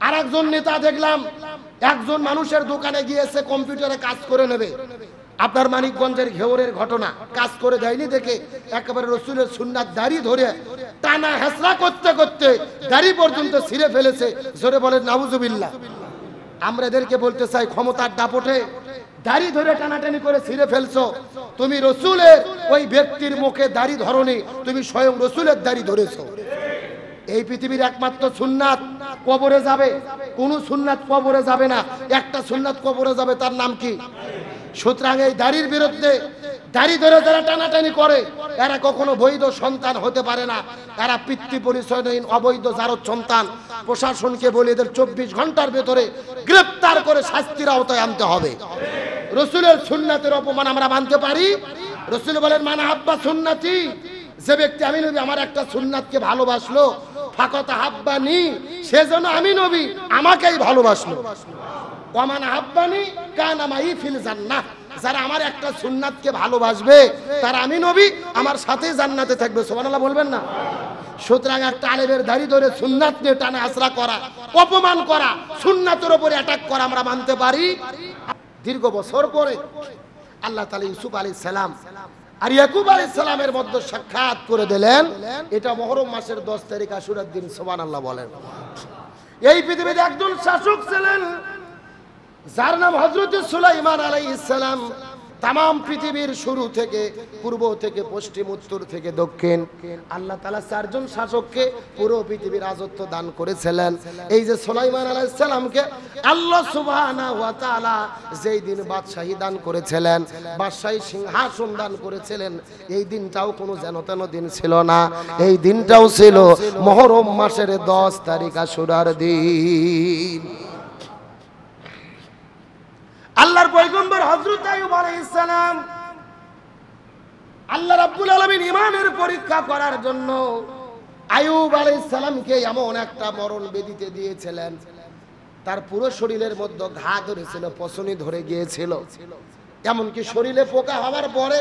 আর একজন নেতা দেখলাম একজন মানুষের দোকানে গিয়েছে কম্পিউটারে কাজ করে নেবে, আপনার মানিকগঞ্জের ঘেওরের ঘটনা, কাজ করে দেয়নি দেখে একেবারে রসুলের সুন্নাত দাড়ি ধরে টানা হেসরা করতে করতে দাড়ি পর্যন্ত ছিঁড়ে ফেলেছে। জোরে বলেন নাউজুবিল্লাহ। আমরা এদেরকে বলতে চাই, ক্ষমতার দাপটে দাড়ি ধরে টানাটানি করে ছিঁড়ে ফেলছো, তুমি রসুলের ওই ব্যক্তির মুখে দাড়ি ধরনি, তুমি স্বয়ং রসুলের দাড়ি ধরেছো। এই পৃথিবীর একমাত্র সুন্নাত কবরে যাবে, কোন সুন্নাত কবরে যাবে না, একটা সুন্নাত কবরে যাবে, তার নাম কি? সুতরাং এই দাড়ির বিরুদ্ধে, দাড়ি ধরে যারা টানাটানি করে এরা কখনো বৈধ সন্তান হতে পারে না, এরা পিতৃ পরিচয়হীন অবৈধ জারদ সন্তান। প্রশাসনকে বলে এদের 24 ঘন্টার ভেতরে গ্রেফতার করে শাস্তির আওতায় আনতে হবে। রসুলের সুন্নাতের অপমান আমরা মানতে পারি? রসুল বলেন মান হাব্বা সুন্নাতি, যে ব্যক্তি আমি নবী আমার একটা সুন্নাতকে ভালোবাসলো, ফাকাত হাব্বানি, সেজন্য আমি নবী আমাকেই ভালোবাসলো। ওয়ামান হাব্বানি কানা মাই ফিল জান্নাহ, যারা আমার একটা সুন্নাতকে ভালোবাসবে তারা আমি নবী আমার সাথে জান্নাতে থাকবে। সুবহানাল্লাহ বলবেন না? সুতরাং একটা আলেমের দাড়ি ধরে সুন্নাত নিয়ে টানা আসরা করা, অপমান করা, সুন্নাতের উপরে অ্যাটাক করা আমরা মানতে পারি? দীর্ঘ বছর পরে আল্লাহ তাআলা ইউসুফ আলাইহিস সালাম আর ইয়াকুব আলাইহিস সালামের মধ্যে সাক্ষাৎ করে দিলেন। এটা মুহররম মাসের 10 তারিখ আশুরার দিন। সুবহানাল্লাহ বলেন। এই পৃথিবীতে একজন শাসক ছিলেন যার নাম হযরত সুলাইমান আলাইহিস সালাম। তাম পৃথিবীর শুরু থেকে, পূর্ব থেকে পশ্চিম, উত্তর থেকে দক্ষিণ, আল্লাহ তাআলা 4 জন শাসককে পুরো পৃথিবীর রাজত্ব দান করেছিলেন। এই যে সুলাইমান আলাইহিস সালামকে আল্লাহ সুবহানাহু ওয়া তাআলা যেই দিন বাদশাহী দান করেছিলেন, বাদশাহী সিংহাসন দান করেছিলেন, এই দিনটাও কোনো যেন তেন দিন ছিল না। এই দিনটাও ছিল মুহররম মাসের 10 তারিখ আশুরার দিন। আল্লাহর পয়গম্বর হযরত আইয়ুব আলাইহিস সালাম আল্লাহ রাব্বুল আলামিন ঈমানের পরীক্ষা করার জন্য আইয়ুব আলাইহিস সালামকে এমন একটা মরণ বেদিতে দিয়েছিলেন, তার পুরো শরীরের মধ্যে ঘা ধরেছিল, পছনি ধরে গিয়েছিল, এমনকি শরীরে পোকা হওয়ার পরে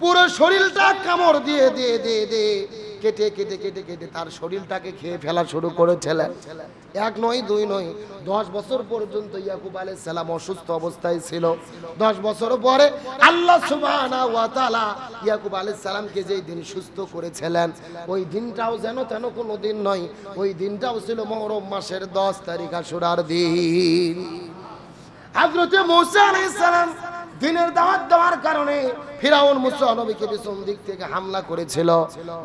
পুরো শরীরটা কামড় দিয়ে দিয়ে দিয়ে দিয়ে কেটে কেটে কেটে কেটে তার শরীরটাকে খেয়ে ফেলা শুরু করেছিলেন। 1 নয় 2 নয়, 10 বছর পর্যন্ত ইয়াকুব আলাইহিস সালাম অসুস্থ অবস্থায় ছিল। 10 বছর পরে আল্লাহ সুবহানাহু ওয়া তাআলা ইয়াকুব আলাইহিস সালামকে যেই দিন সুস্থ করেছিলেন, ওই দিনটাও যেন তেন কোনো দিন নয়, ওই দিনটাও ছিল মুহররম মাসের 10 তারিখ আশুরার দিন। হযরত মূসা আলাইহিস সালাম দিনের দাওয়াত দেওয়ার কারণে ফিরাউন মুসা নবীকে পিছন দিক থেকে হামলা করেছিল।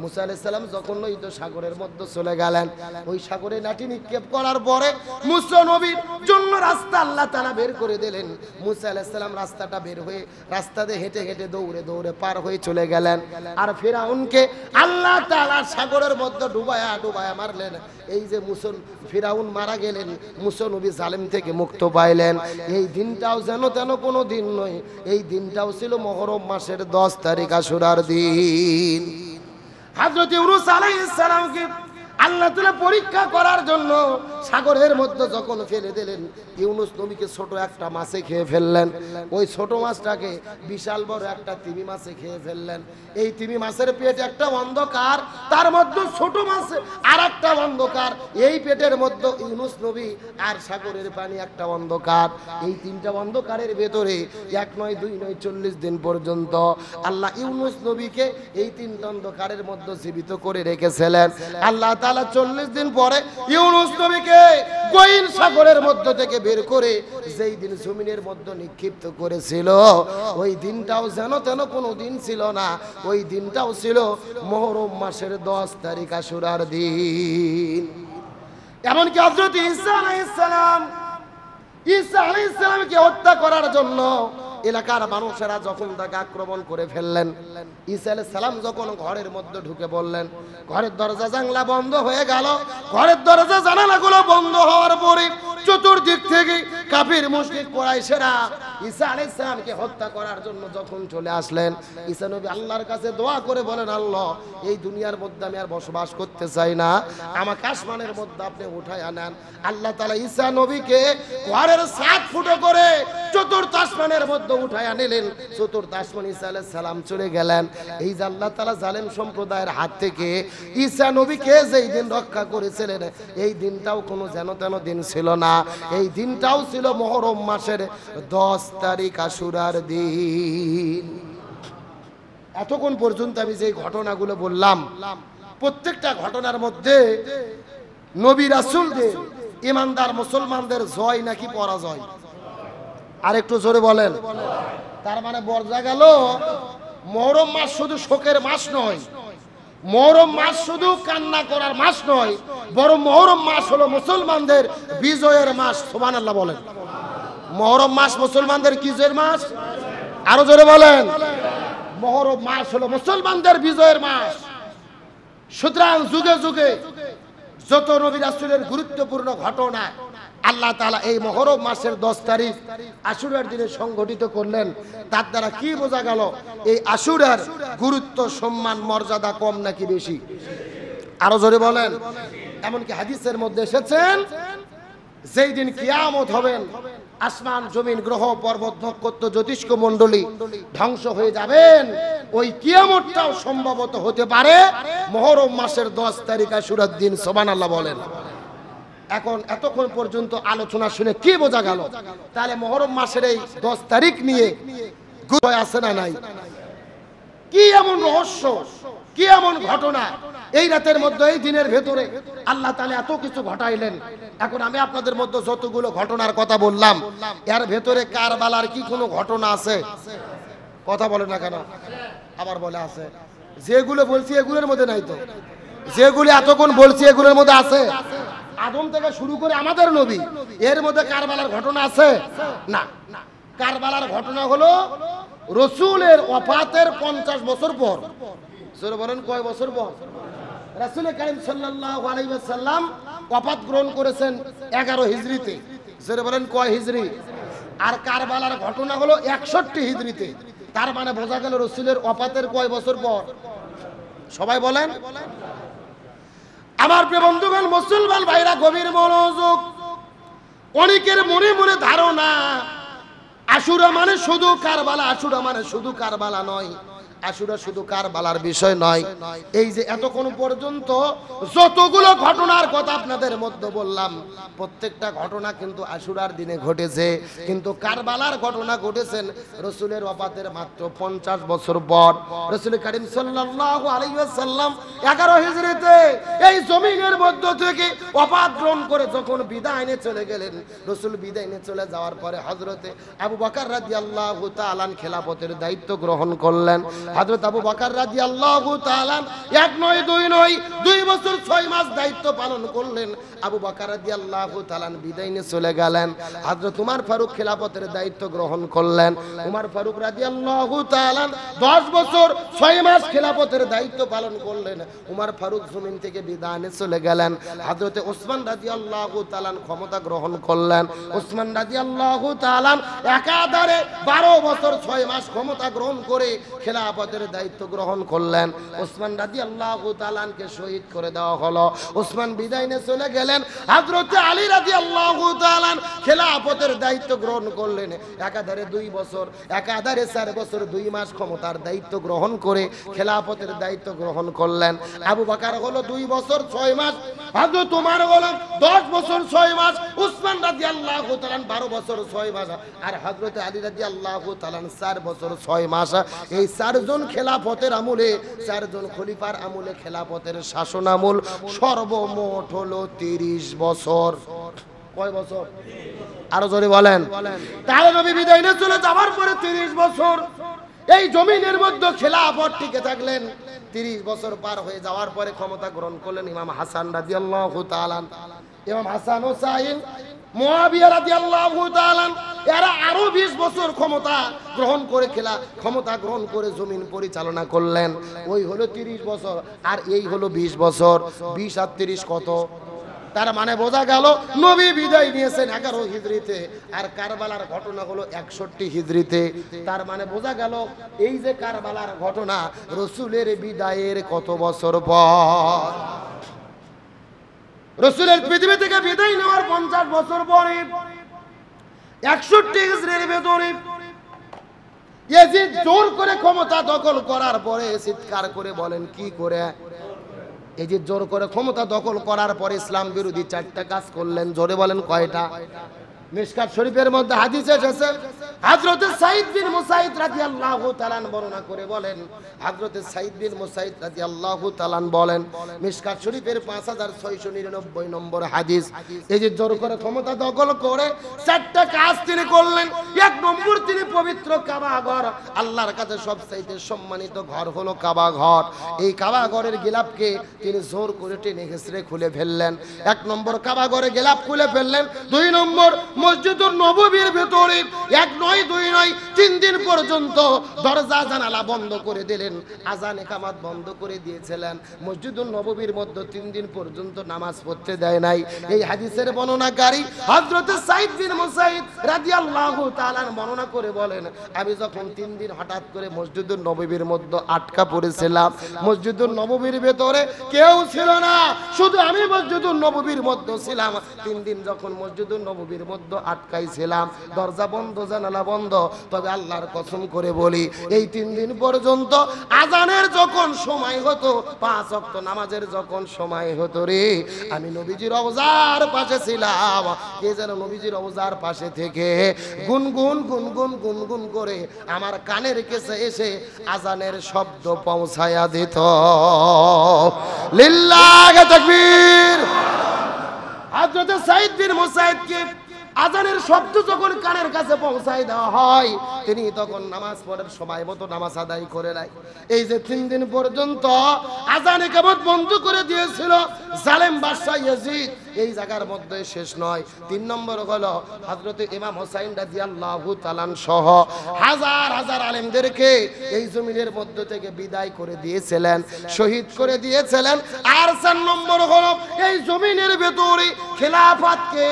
মুসা আলাইহিস সালাম যখন লোহিত সাগরের মধ্যে চলে গেলেন, ওই সাগরে লাঠি নিক্ষেপ করার পরে মুসা নবীর জন্য রাস্তা আল্লাহ তাআলা বের করে দিলেন। মুসা আলাইহিস সালাম রাস্তাটা বের হয়ে রাস্তা দিয়ে হেঁটে হেঁটে দৌড়ে দৌড়ে পার হয়ে চলে গেলেন। আর ফিরাউনকে আল্লাহ তাআলা সাগরের মধ্যে ডুবায়া ডুবায়া মারলেন। এই যে ফিরাউন মারা গেলেন, মুসা নবী জালেম থেকে মুক্ত পাইলেন। এই দিনটাও যেন তেন কোনো দিন নয়, এই দিনটাও ছিল মুহররম মাসের 10 তারিখ আশুরার দিন। হযরত ইউনূস আলাইহিস সালামকে আল্লাহ তাআলা পরীক্ষা করার জন্য সাগরের মধ্যে যখন ফেলে দিলেন, ইউনূস নবীকে ছোট একটা মাছে খেয়ে ফেললেন। ওই ছোট মাছটাকে বিশাল বড় একটা তিমি মাছে খেয়ে ফেললেন। এই তিমি মাছের পেট একটা অন্ধকার, তার মধ্যে ছোট মাছ আর একটা অন্ধকার, এই পেটের মধ্যে ইউনূস নবী আর সাগরের পানি একটা অন্ধকার। এই তিনটা অন্ধকারের ভেতরে 1 নয় 2 নয় 40 দিন পর্যন্ত আল্লাহ ইউনূস নবীকে এই তিনটা অন্ধকারের মধ্যে জীবিত করে রেখেছিলেন। আল্লাহ তাআলা 40 দিন পরে ইউনূস নবীকে গহীন সাগরের মধ্য থেকে বের করে যেই দিন জমিনের মধ্যে নিক্ষিপ্ত করেছিল, ওই দিনটাও যেন তেন কোনো দিন ছিল না, ওই দিনটাও ছিল মুহররম মাসের 10 তারিখ আশুরার দিন। এমনকি হযরত ঈসা আলাইহিস সালামকে হত্যা করার জন্য এলাকার মানুষেরা যখন তাকে আক্রমণ করে ফেললেন, ঈসা আলাইহিস সালাম যখন ঘরের মধ্যে ঢুকে বললেন, ঘরের দরজা জানলা বন্ধ হয়ে গেল। ঘরের দরজা জানালাগুলো বন্ধ হওয়ার পরে চতুর্দিক থেকে কাফির মুশরিক কুরাইশেরা ঈসা আলাইহিস সালামকে হত্যা করার জন্য যখন চলে আসলেন, ঈসা নবী আল্লাহর কাছে দোয়া করে বলেন, আল্লাহ এই দুনিয়ার মধ্যে আমি আর বসবাস করতে চাই না, আমাকে আসমানের মধ্যে আপনি উঠায় আনেন। আল্লাহ তাআলা ঈসা নবীকে ঘরের 7 ফুটো করে চতুর্থ আসমানের মধ্যে উঠায়া নিলেন। চতুর্থ আসমান ঈসা আলাইহিস সালাম চলে গেলেন। এই যে আল্লাহ তাআলা জালেম সম্প্রদায়ের হাত থেকে ঈসা নবীকে যেই দিন রক্ষা করেছিলেন, এই দিনটাও কোনো যেন তেন দিন ছিল না। এই দিনটাও ছিল মুহররম মাসের 10 তারিখ, আশুরার দিন। এতক্ষণ পর্যন্ত আমি যে ঘটনাগুলো বললাম, প্রত্যেকটা ঘটনার মধ্যে নবী রাসূলদের, ইমানদার মুসলমানদের জয় নাকি পরাজয়? আর একটু জোরে বলেন। তার মানে বোঝা গেল মুহররম মাস শুধু শোকের মাস নয়, মুহররম মাস শুধু কান্না করার মাস নয়, বরং মুহররম মাস হলো মুসলমানদের বিজয়ের মাস। সুবহানাল্লাহ বলেন। মুহররম মাস মুসলমানদের কিসের মাস? আরো জোরে বলেন। মুহররম মাস হলো মুসলমানদের বিজয়ের মাস। সুতরাং যুগে যুগে যত নবী রাসূলের গুরুত্বপূর্ণ ঘটনা আল্লাহ তাআলা এই মুহররম মাসের 10 তারিখ আশুরার দিনে সংগঠিত করলেন। তার দ্বারা কি বোঝা গেল? এই আশুরার গুরুত্ব, সম্মান, মর্যাদা কম নাকি বেশি? আরো জোরে বলেন। এমনকি হাদিসের মধ্যে এসেছেন, যেই দিন কিয়ামত হবেন, আসমান, জমিন, গ্রহ, পর্বত, নক্ষত্র, জ্যোতিষ্ক মণ্ডলী ধ্বংস হয়ে যাবেন, ওই কিয়ামতটাও সম্ভবত হতে পারে মুহররম মাসের 10 তারিখ আশুরার দিন। সুবহানাল্লাহ বলেন। এখন এতক্ষণ পর্যন্ত আলোচনা শুনে কি বোঝা গেল? তাহলে মুহররম মাসের এই 10 তারিখ নিয়ে গুরুত্ব আছে না নাই? কি এমন রহস্য, কি এমন ঘটনা এই রাতের মধ্যে, এই দিনের ভেতরে আল্লাহ তাআলা এত কিছু ঘটাইলেন। এখন আমি আপনাদের মধ্যে যতগুলো ঘটনার কথা বললাম, এর ভেতরে কারবালার কি কোনো ঘটনা আছে? কথা বলে না কেন? আবার বলে আছে। যেগুলো বলছি এগুলোর মধ্যে নাই তো। যেগুলো এতক্ষণ বলছি এগুলোর মধ্যে আছে। আদম থেকে শুরু করে আমাদের নবী, এর মধ্যে কারবালার ঘটনা আছে না? কারবালার ঘটনা হলো রাসূলের ওফাতের 50 বছর পর। সূরা বলেন কয় বছর পর? রাসূল কারীম সাল্লাল্লাহু আলাইহি ওয়াসাল্লাম ওফাত গ্রহণ করেছেন 11 হিজরিতে। সূরা বলেন কয় হিজরি? আর কারবালার ঘটনা হলো 61 হিজরিতে। তার মানে বোঝা গেল রাসূলের ওফাতের কয় বছর পর? সবাই বলেন। আমার প্রিয় বন্ধুগণ, মুসলমান ভাইরা গভীর মনোযোগ। অনেকের মনে মনে ধারণা আশুরা মানে শুধু কারবালা। আশুরা মানে শুধু কারবালা নয়, আশুরা শুধু কারবালার বিষয় নয়। এই যে এতক্ষণ পর্যন্ত যতগুলো ঘটনার কথা আপনাদের মধ্যে বললাম, প্রত্যেকটা ঘটনা কিন্তু আশুরার দিনে ঘটেছে। কিন্তু কারবালার ঘটনা ঘটেছেন রাসূলের ওফাতের মাত্র 50 বছর পর। রাসূল কারীম সাল্লাল্লাহু আলাইহি ওয়াসাল্লাম 11 হিজরিতে এই জমিনের মধ্য থেকে ওফাত গ্রহণ করে যখন বিদায় নিয়ে চলে গেলেন, রাসূল বিদায় নিয়ে চলে যাওয়ার পরে হযরতে আবু বকর রাদিয়াল্লাহু তাআলা খেলাফতের দায়িত্ব গ্রহণ করলেন। হযরত আবু বকর রাদিয়াল্লাহু তাআলা 1 নয় 2 নয় 2 বছর 6 মাস দায়িত্ব পালন করলেন। আবু বকর রাদিয়াল্লাহু তাআলা বিদায় নিয়ে চলে গেলেন। হযরত উমর ফারুক খেলাফতের দায়িত্ব গ্রহণ করলেন। উমর ফারুক রাদিয়াল্লাহু তাআলা 10 বছর 6 মাস খেলাফতের দায়িত্ব পালন করলেন। উমর ফারুক জমিন থেকে বিদায় নিয়ে চলে গেলেন। হযরত ওসমান রাদিয়াল্লাহু তাআলা ক্ষমতা গ্রহণ করলেন। ওসমান রাদিয়াল্লাহু তাআলা একাধারে 12 বছর 6 মাস ক্ষমতা গ্রহণ করে খেলাফতের দায়িত্ব গ্রহণ করলেন। ওসমান রাদিয়াল্লাহু তাআলাকে শহীদ করে দেওয়া হলো। ওসমান বিদায় নিয়ে চলে গেলেন। হযরত আলী রাদিয়াল্লাহু তাআলা খেলাফতের দায়িত্ব গ্রহণ করলেন। একাধারে 2 বছর, একাধারে 4 বছর 2 মাস ক্ষমতার দায়িত্ব গ্রহণ করে খেলাফতের দায়িত্ব গ্রহণ করলেন। আবু বকর হলো 2 বছর 6 মাস, হযরত উমর হলো 10 বছর 6 মাস, উসমান রাদিয়াল্লাহু তাআলা 12 বছর 6 মাস, আর হযরত আলী রাদিয়াল্লাহু তাআলা 4 বছর 6 মাস। এই 4 জন খেলাফতের আমলে, 4 জন খলিফার আমলে খেলাফতের শাসন আমল সর্বমোট হলো 30 বছর। কয় বছর? আরো জোরে বলেন। তাহলে নবী বিদায় নিয়ে চলে যাওয়ার পরে 30 বছর এই জমিনের মধ্যে খেলাফত টিকে থাকলেন। 30 বছর পার হয়ে যাওয়ার পরে ক্ষমতা গ্রহণ করলেন ইমাম হাসান রাদিয়াল্লাহু তাআলা। ইমাম হাসান হোসাইন, মুয়াবিয়া রাদিয়াল্লাহু তাআলা, এরা আরো 20 বছর ক্ষমতা গ্রহণ করে জমিন পরিচালনা করলেন। ওই হলো 30 বছর, আর এই হলো 20 বছর। 20 আর 30 কত? তার মানে বোঝা গেল নবী বিদায় নিয়েছেন 11 হিজরিতে, আর কারবালার ঘটনা হলো 61 হিজরিতে। তার মানে বোঝা গেল এই যে কারবালার ঘটনা রাসূলের বিদায়ের কত বছর পর? রাসূলের পৃথিবী থেকে বিদায় নেওয়ার 50 বছর পরে 61 হিজরির ভেতরে ইয়াজিদ জোর করে ক্ষমতা দখল করার পরে চিৎকার করে বলেন কি করে? ইয়াজিদ জোর করে ক্ষমতা দখল করার পরে ইসলাম বিরোধী 4টা কাজ করলেন। জোরে বলেন কয়টা? মিশকাত শরীফের মধ্যে হাদিস এসেছে, হযরত সাঈদ বিন মুসাইদ রাদিয়াল্লাহু তাআলা বর্ণনা করে বলেন, হযরত সাঈদ বিন মুসাইদ রাদিয়াল্লাহু তাআলা বলেন, মিশকাত শরীফের 5699 নম্বর হাদিস, এই যে জোর করে ক্ষমতা দখল করে 4টা কাজ তিনি করলেন। 1 নম্বর, তিনি পবিত্র কাবা ঘর, আল্লাহর কাছে সবচাইতে সম্মানিত ঘর হলো কাবা ঘর, এই কাবা ঘরের গিলাফকে তিনি জোর করে টেনে হেঁচড়ে খুলে ফেললেন। 1 নম্বর, কাবা ঘরে গিলাফ খুলে ফেললেন। 2 নম্বর, মসজিদুন নববীর ভিতরে 1 নয় 2 নয় 3 দিন পর্যন্ত দরজা জানালা বন্ধ করে দিলেন, আজান ইকামত বন্ধ করে দিয়েছিলেন। মসজিদুন নববীর মধ্যে 3 দিন পর্যন্ত নামাজ পড়তে দেয় নাই। এই হাদিসের বর্ণনাকারী হযরত সাঈদ বিন মুসাইদ রাদিয়াল্লাহু তাআলা বর্ণনা করে বলেন, আমি যখন 3 দিন হঠাৎ করে মসজিদুন নববীর মধ্যে আটকা পড়েছিলাম, মসজিদুন নববীর ভিতরে কেউ ছিল না, শুধু আমি মসজিদুন নববীর মধ্যে ছিলাম। 3 দিন যখন মসজিদুন নববীর মধ্যে আটকাইছিলাম, দরজা বন্ধ জানালা বন্ধ, তবে আল্লাহর কসম করে বলি এই 3 দিন পর্যন্ত আজানের যখন সময় হতো, 5 ওয়াক্ত নামাজের যখন সময় হতো রে, আমি নবীজির রওজার পাশে ছিলাম। কে যেন নবীজির রওজার পাশে থেকে গুনগুন গুনগুন গুনগুন করে আমার কানের কাছে এসে আজানের শব্দ পৌঁছায়া দিত। লিল্লাহি তাকবীর। হযরত সাঈদ বিন মুসাইদকে আজানের শব্দ যখন কানের কাছে পৌঁছায় দেওয়া হয়, তিনি তখন নামাজ পড়ার সময় মতো নামাজ আদায় করে নাই। এই যে 3 দিন পর্যন্ত আজান ইকামত বন্ধ করে দিয়েছিল জালেম বাদশা ইয়াজিদ, এই জায়গার মধ্যে শেষ নয়। 3 নম্বর হলো হযরত ইমাম হোসাইন রাদিয়াল্লাহু তাআলা সহ হাজার হাজার আলেমদেরকে এই জমিনের মধ্য থেকে বিদায় করে দিয়েছিলেন, শহীদ করে দিয়েছিলেন। আর 4 নম্বর হলো এই জমিনের ভেতরে খেলাফতকে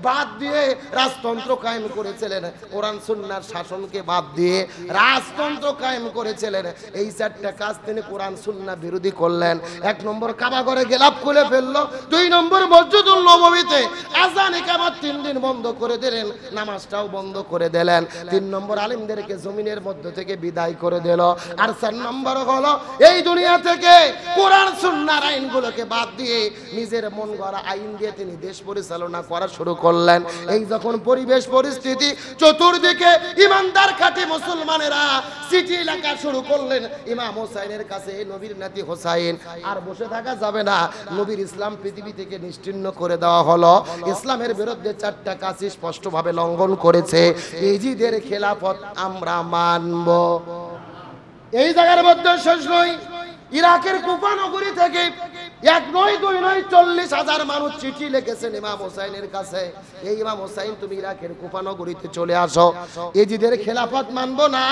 বাদ দিয়ে রাজতন্ত্র কায়েম করেছিলেন, কোরআন সুন্নাহর শাসনকে বাদ দিয়ে রাজতন্ত্র কায়েম করেছিলেন। এই 4টা কাজ তিনি কোরআন সুন্নাহ বিরোধী করলেন। 1 নম্বর, কাবা ঘরে গিলাফ খুলে ফেললো। 2 নম্বর, মসজিদুল নববীতে আযান ইকামত 3 দিন বন্ধ করে দিলেন, নামাজটাও বন্ধ করে দিলেন। 3 নম্বর, আলেমদেরকে জমিনের মধ্য থেকে বিদায় করে দিল। আর 4 নম্বর হলো এই দুনিয়া থেকে কোরআন সুন্নাহর আইনগুলোকে বাদ দিয়ে নিজের মন গড়া আইন দিয়ে তিনি দেশ পরিচালনা করা শুরু করলেন। এই যখন পরিবেশ পরিস্থিতি চতুর্দিকে ইমানদার খাঁটি মুসলমানেরা চিঠি লেখা শুরু করলেন ইমাম হোসাইনের কাছে, নবীর নাতি হোসাইন আর বসে থাকা যাবে না, নবীর ইসলাম পৃথিবী থেকে নিশ্চিহ্ন করে দেওয়া হলো। ইসলামের বিরুদ্ধে 4টা কাজ স্পষ্টভাবে লঙ্ঘন করেছে, ইজিদের খেলাফত আমরা মানব। এই জায়গার মধ্যে শেষ নয়, ইরাকের কুফা নগরী থেকে 1 নয় 2 নয় 40,000 মানুষ চিঠি লিখেছেন ইমাম হোসাইনের কাছে, এই ইমাম হোসাইন তুমি ইরাকের কুফা নগরীতে চলে আসো, ইজিদের খেলাফত মানব না,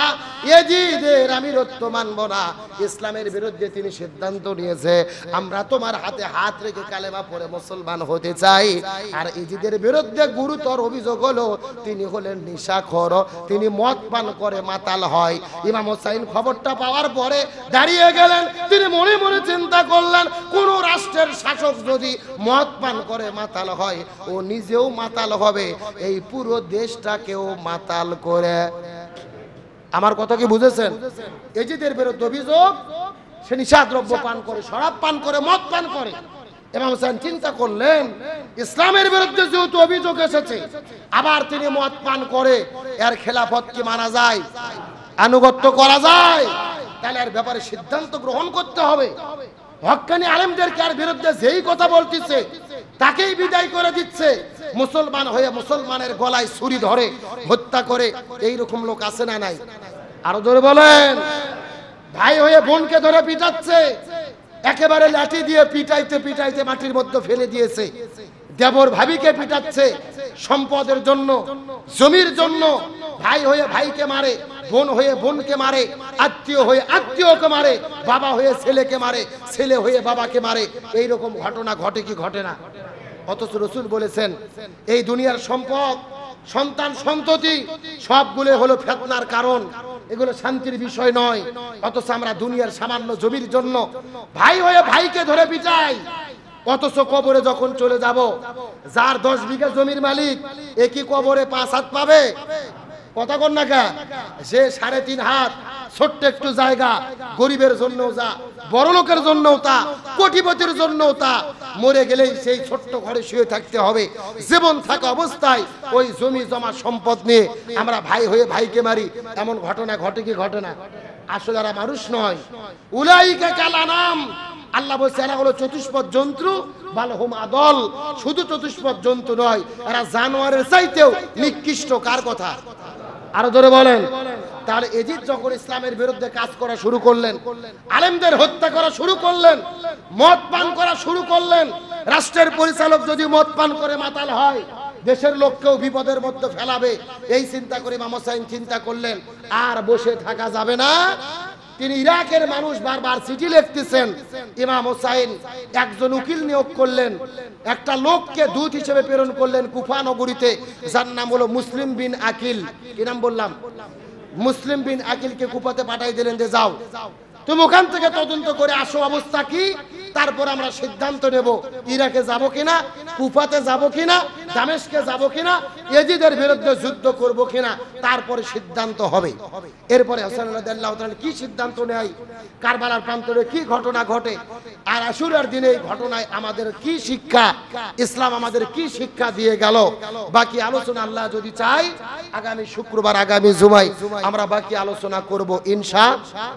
ইজিদের আমিরত্ব মানব না। ইসলামের বিরুদ্ধে তিনি সিদ্ধান্ত নিয়েছে, আমরা তোমার হাতে হাত রেখে কালেমা পড়ে মুসলমান হতে চাই। আর ইজিদের বিরুদ্ধে গুরুতর অভিযোগ হলো তিনি হলেন নেশাখোর, তিনি মদ পান করে মাতাল হয়। ইমাম হোসাইন খবরটা পাওয়ার পরে দাঁড়িয়ে গেলেন, তিনি মনে মনে চিন্তা করলেন, কোন রাষ্ট্রের শাসক যদি মদ পান করে মাতাল হয়, ও নিজেও মাতাল হবে, এই পুরো দেশটাকেও মাতাল করে। আমার কথা কি বুঝেছেন? ইজিদের বিরুদ্ধে অভিযোগ, সে নিশাদ্রব্য পান করে, শরাব পান করে, মদ পান করে। ইমাম হোসেন চিন্তা করলেন, ইসলামের বিরুদ্ধে যেহেতু অভিযোগ এসেছে, আবার তিনি মদ পান করে, এর খেলাফত কি মানা যায়, আনুগত্য করা যায়? তাহলে এর ব্যাপারে সিদ্ধান্ত গ্রহণ করতে হবে। হক্কানি আলেমদেরকে এর বিরুদ্ধে যেই কথা বলতেছে তাকেই বিদায় করে দিচ্ছে। মুসলমান হয়ে মুসলমানের গলায় ছুরি ধরে হত্যা করে, এই রকম লোক আছে না নাই? আরো জোরে বলেন। ভাই হয়ে বোনকে ধরে পিটাচ্ছে, একেবারে লাঠি দিয়ে পিটাইতে পিটাইতে মাটির মধ্যে ফেলে দিয়েছে। দেবর ভাবিকে পিটাচ্ছে সম্পদের জন্য, জমির জন্য। ভাই হয়ে ভাইকে মারে, বোন হয়ে বোনকে মারে, আত্মীয় হয়ে আত্মীয়কে মারে, বাবা হয়ে ছেলেকে মারে, ছেলে হয়ে বাবাকে মারে। এই রকম ঘটনা ঘটে কি ঘটে না? অথচ রাসূল বলেছেন, এই দুনিয়ার সম্পদ, সন্তান সন্ততি সবগুলো হলো ফিতনার কারণ, এগুলো শান্তির বিষয় নয়। অথচ আমরা দুনিয়ার সামান্য জমির জন্য ভাই হয়ে ভাইকে ধরে পিটাই, অথচ কবরে যখন চলে যাব, যার 10 বিঘা জমির মালিক একই কবরে 5 হাত পাবে? কথা কন না কা? সে 3.5 হাত, ছোট্ট একটু জায়গা, গরিবের জন্যও যা, বড় লোকের জন্যও তা, কোটিপতির জন্যও তা, মরে গেলেই সেই ছোট্ট ঘরে শুয়ে থাকতে হবে। জীবন থাকা অবস্থায় ওই জমি জমা সম্পদ নিয়ে আমরা ভাই হয়ে ভাইকে মারি, এমন ঘটনা ঘটে কি ঘটে না? আসলে এরা মানুষ নয়। উলাইকা কালানাম, আল্লাহ বলছে এরা হলো চতুষ্পদ জন্তু, বালহুম আদল। শুধু চতুষ্পদ জন্তু নয়, এরা জানোয়ারের চাইতেও নিকৃষ্ট। কার কথা? আরো ধরে বলেন। তাহলে এজিদ যখন ইসলামের বিরুদ্ধে কাজ করা শুরু করলেন, আলেমদের হত্যা করা শুরু করলেন, মদ পান করা শুরু করলেন, রাষ্ট্রের পরিচালক যদি মদ পান করে মাতাল হয়, দেশের লোককেও বিপদের মধ্যে ফেলাবে, এই চিন্তা করে ইমাম হোসাইন চিন্তা করলেন আর বসে থাকা যাবে না। তিনি ইরাকের মানুষ বারবার চিঠি লিখতেছেন, ইমাম হোসাইন একজন উকিল নিয়োগ করলেন, একটা লোককে দূত হিসেবে প্রেরণ করলেন কুফা নগরীতে, যার নাম হলো মুসলিম বিন আকিল। কি নাম বললাম? মুসলিম বিন আকিলকে কুফাতে পাঠাই দিলেন যে যাও তুমি ওখান থেকে তদন্ত করে আসো অবস্থা কি, তারপর আমরা সিদ্ধান্ত নেব ইরাকে যাব কিনা, কুফাতে যাব কিনা, দামেস্কে যাব কিনা, এজিদের বিরুদ্ধে যুদ্ধ করব কিনা, তারপরে সিদ্ধান্ত হবে। এরপরে হোসেন রাদিয়াল্লাহু তাআলা কি সিদ্ধান্ত নেয়, কারবালার প্রান্তরে কি ঘটনা ঘটে, আর আশুরার দিনে এই ঘটনায় আমাদের কি শিক্ষা, ইসলাম আমাদের কি শিক্ষা দিয়ে গেল, বাকি আলোচনা আল্লাহ যদি চাই আগামী শুক্রবার, আগামী জুমায় আমরা বাকি আলোচনা করব ইনশাআল্লাহ।